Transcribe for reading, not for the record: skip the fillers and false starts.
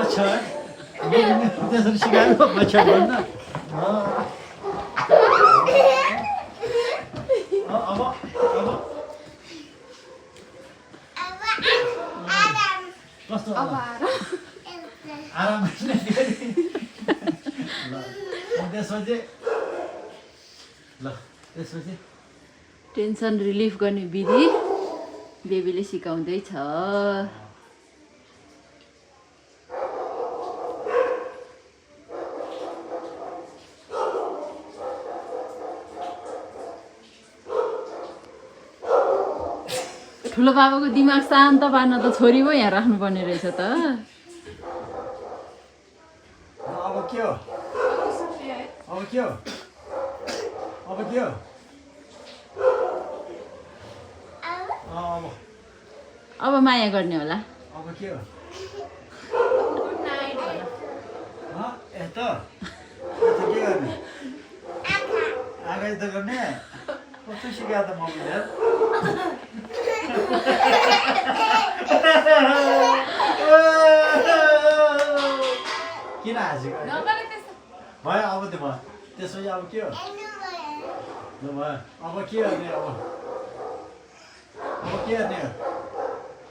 मच्छर त्यसरी सिकायो मच्छर भन्न अब कस्तो आराम त्यसपछि ल त्यसपछि टेन्सन रिलिफ गर्ने विधि बेबीले सिकाउँदैछ। ठुलो बाबाको दिमाग शान्त पार्न त छोरी पो यहाँ राख्नुपर्ने रहेछ त। अब के हो अब के हो अब के हो अब माया गर्ने होला। अब के हो यस्तो के गर्ने आँखा त गर्ने कस्तो सिकायो त मम्मीले किन हाँसेको भयो अब त्यो भयो त्यसपछि अब के हो ल भयो अब के गर्ने अब के गर्ने हो